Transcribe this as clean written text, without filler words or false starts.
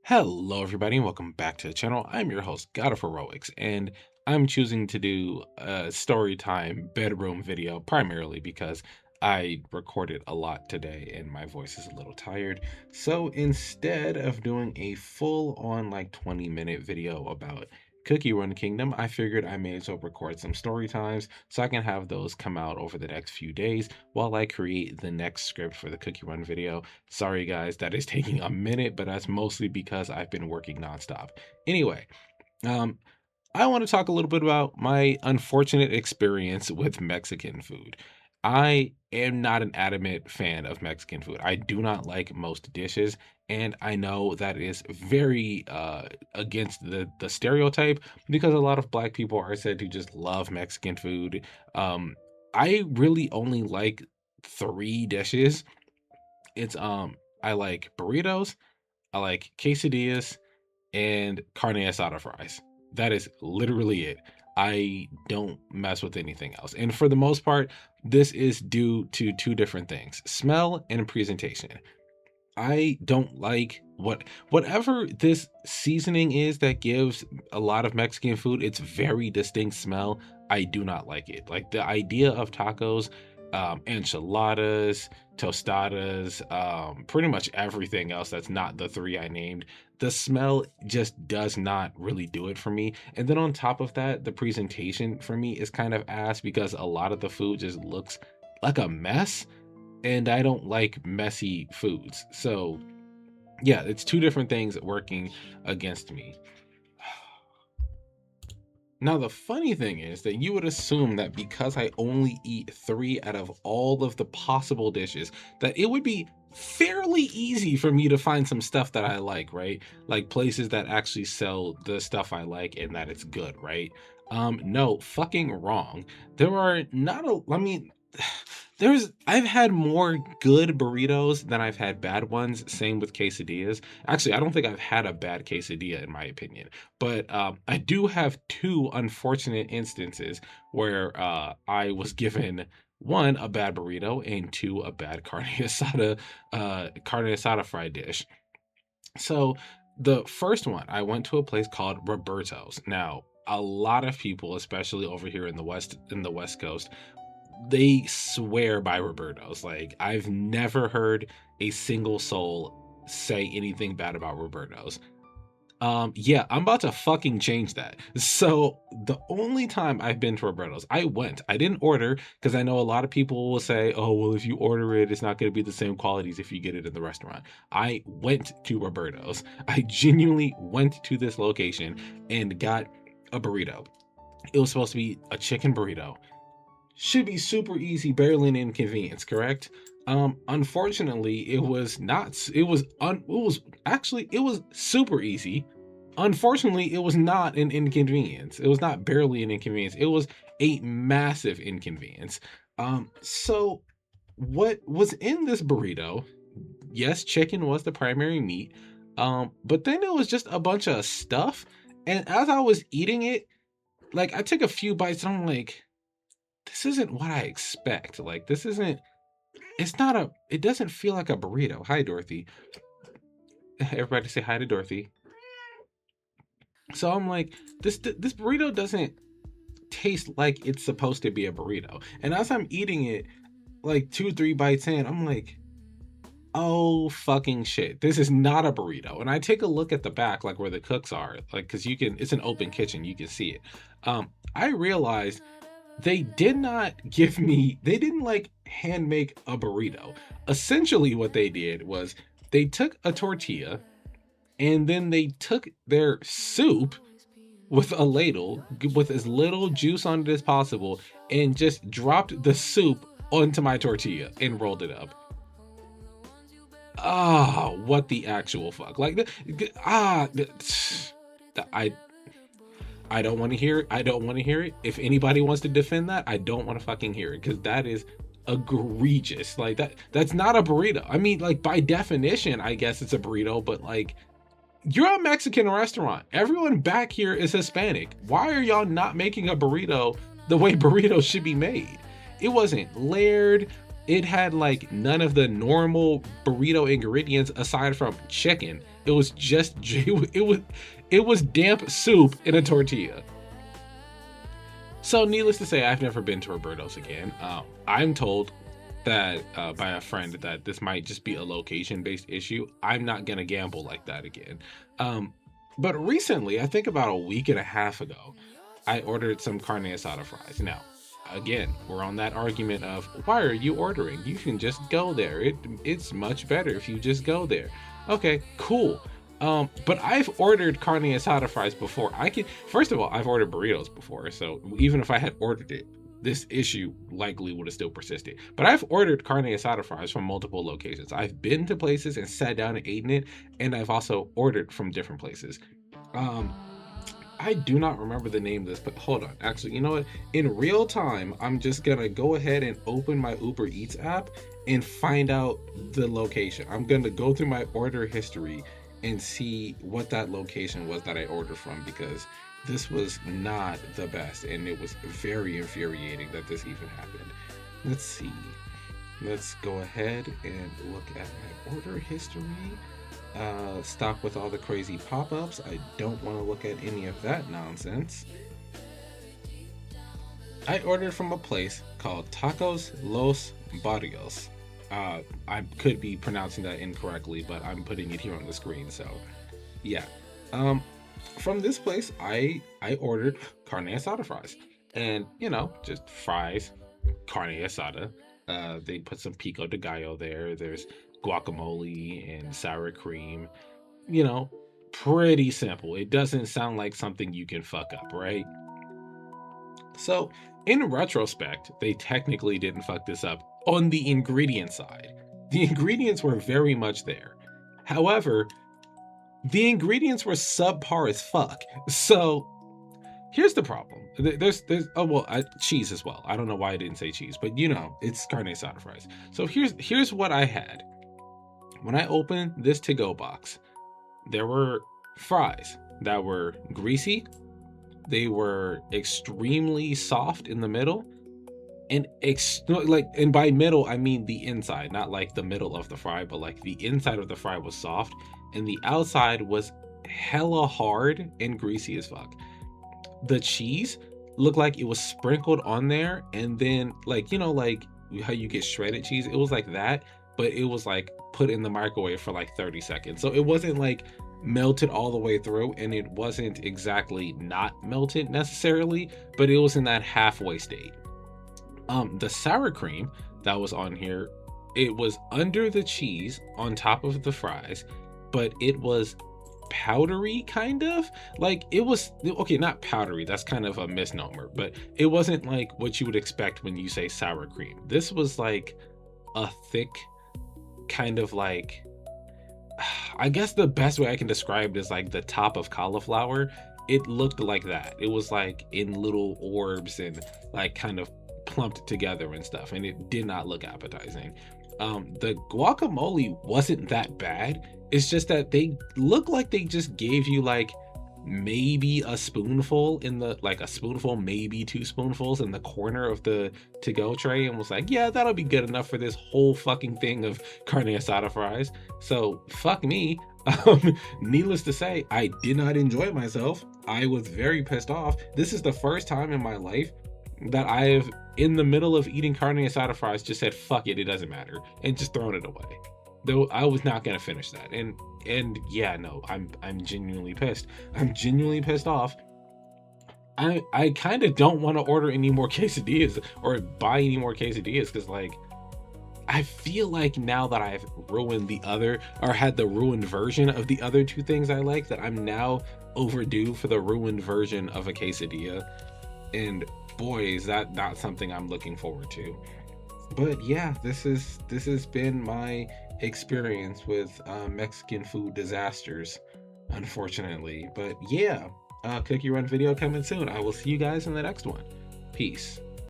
Hello, everybody, and welcome back to the channel. I'm your host, God of Heroics, and I'm choosing to do a story time bedroom video primarily because I recorded a lot today and my voice is a little tired. So instead of doing a full on like 20-minute video about Cookie Run Kingdom, I figured I may as well record some story times so I can have those come out over the next few days while I create the next script for the Cookie Run video. Sorry, guys, that is taking a minute, but that's mostly because I've been working nonstop. Anyway, um, I want to talk a little bit about my unfortunate experience with Mexican food. I am not an adamant fan of Mexican food. I do not like most dishes, and I know that is very against the stereotype because a lot of black people are said to just love Mexican food. Um, I really only like three dishes. I like burritos, I like quesadillas, and carne asada fries. That is literally it. I don't mess with anything else. And for the most part, this is due to two different things: smell and presentation. I don't like whatever this seasoning is that gives a lot of Mexican food its very distinct smell. I do not like it. Like the idea of tacos, enchiladas, tostadas, pretty much everything else that's not the three I named. The smell just does not really do it for me. And then on top of that, the presentation for me is kind of ass because a lot of the food just looks like a mess, and I don't like messy foods. So yeah, it's two different things working against me. Now, the funny thing is that you would assume that because I only eat three out of all of the possible dishes, that it would be fairly easy for me to find some stuff that I like, right? Like places that actually sell the stuff I like and that it's good, right? No, fucking wrong. There are not a, I mean, I've had more good burritos than I've had bad ones. Same with quesadillas. Actually, I don't think I've had a bad quesadilla in my opinion, but I do have two unfortunate instances where I was given one a bad burrito and two a bad carne asada fried dish. So the first one, I went to a place called Roberto's. Now, a lot of people, especially over here in the West Coast, they swear by Roberto's. Like, I've never heard a single soul say anything bad about Roberto's. Yeah, I'm about to fucking change that. So the only time I've been to Roberto's, I didn't order because I know a lot of people will say, oh, well, if you order it, it's not going to be the same qualities if you get it in the restaurant. I went to Roberto's. I genuinely went to this location and got a burrito. It was supposed to be a chicken burrito. Should be super easy, barely an inconvenience, correct? Unfortunately, it was not. It was super easy. Unfortunately, it was not an inconvenience. It was not barely an inconvenience. It was a massive inconvenience. So what was in this burrito? Yes, chicken was the primary meat. But then it was just a bunch of stuff. And as I was eating it, like I took a few bites and I'm like, this isn't what I expect. Like, this isn't, it's not a, it doesn't feel like a burrito. Hi, Dorothy. Everybody say hi to Dorothy. So I'm like, this burrito doesn't taste like it's supposed to be a burrito. And as I'm eating it, like 2, 3 bites in, I'm like, oh fucking shit, this is not a burrito. And I take a look at the back, like where the cooks are, like, cause you can, it's an open kitchen, you can see it. I realized they didn't like hand make a burrito. Essentially what they did was they took a tortilla and then they took their soup with a ladle with as little juice on it as possible and just dropped the soup onto my tortilla and rolled it up. Ah, what the actual fuck? Like, I I don't want to hear it. I don't want to hear it. If anybody wants to defend that, I don't want to fucking hear it because that is egregious. Like that's not a burrito. I mean, like by definition, I guess it's a burrito, but like you're a Mexican restaurant. Everyone back here is Hispanic. Why are y'all not making a burrito the way burritos should be made? It wasn't layered. It had like none of the normal burrito ingredients aside from chicken. It was just it was damp soup in a tortilla. So needless to say, I've never been to Roberto's again. I'm told that by a friend that this might just be a location-based issue. I'm not gonna gamble like that again. But recently, I think about a week and a half ago, I ordered some carne asada fries. Now, again, we're on that argument of why are you ordering? You can just go there. It's much better if you just go there. Okay, cool. But I've ordered carne asada fries before. First of all, I've ordered burritos before, so even if I had ordered it, this issue likely would have still persisted. But I've ordered carne asada fries from multiple locations. I've been to places and sat down and eaten it, and I've also ordered from different places. I do not remember the name of this, but hold on. Actually, you know what? In real time, I'm just gonna go ahead and open my Uber Eats app and find out the location. I'm gonna go through my order history and see what that location was that I ordered from, because this was not the best, and it was very infuriating that this even happened. Let's see. Let's go ahead and look at my order history. Stop with all the crazy pop-ups. I don't want to look at any of that nonsense. I ordered from a place called Tacos Los Barrios. I could be pronouncing that incorrectly, but I'm putting it here on the screen, so yeah. From this place, I ordered carne asada fries, and you know, just fries, carne asada. They put some pico de gallo there. There's guacamole and sour cream. You know, pretty simple. It doesn't sound like something you can fuck up, right? So, in retrospect, they technically didn't fuck this up on the ingredient side. The ingredients were very much there. However, the ingredients were subpar as fuck. So, here's the problem. There's cheese as well. I don't know why I didn't say cheese, but you know, it's carne asada fries. So here's what I had. When I opened this to-go box, there were fries that were greasy. They were extremely soft in the middle, and and by middle I mean the inside, not like the middle of the fry, but like the inside of the fry was soft, and the outside was hella hard and greasy as fuck. The cheese looked like it was sprinkled on there, and then like, you know, like how you get shredded cheese, it was like that, but it was like put in the microwave for like 30 seconds. So it wasn't like melted all the way through, and it wasn't exactly not melted necessarily, but it was in that halfway state. The sour cream that was on here, it was under the cheese on top of the fries, but it was powdery, kind of like it was okay, not powdery, that's kind of a misnomer, but it wasn't like what you would expect when you say sour cream. This was like a thick kind of like, I guess the best way I can describe it is like the top of cauliflower. It looked like that. It was like in little orbs and like kind of plumped together and stuff, and it did not look appetizing. The guacamole wasn't that bad. It's just that they look like they just gave you like maybe a spoonful in the, like a spoonful, maybe 2 spoonfuls in the corner of the to-go tray, and was like, yeah, that'll be good enough for this whole fucking thing of carne asada fries. So fuck me. Needless to say, I did not enjoy myself. I was very pissed off. This is the first time in my life that I've, in the middle of eating carne asada fries, just said fuck it, it doesn't matter, and just thrown it away. Though I was not gonna finish that, and yeah, no, I'm genuinely pissed. I'm genuinely pissed off. I kind of don't want to order any more quesadillas or buy any more quesadillas, because like I feel like now that I've ruined the other, or had the ruined version of the other 2 things I like, that I'm now overdue for the ruined version of a quesadilla, and boy, is that not something I'm looking forward to. But yeah, this has been my experience with Mexican food disasters, unfortunately. But yeah, cookie run video coming soon. I will see you guys in the next one. Peace.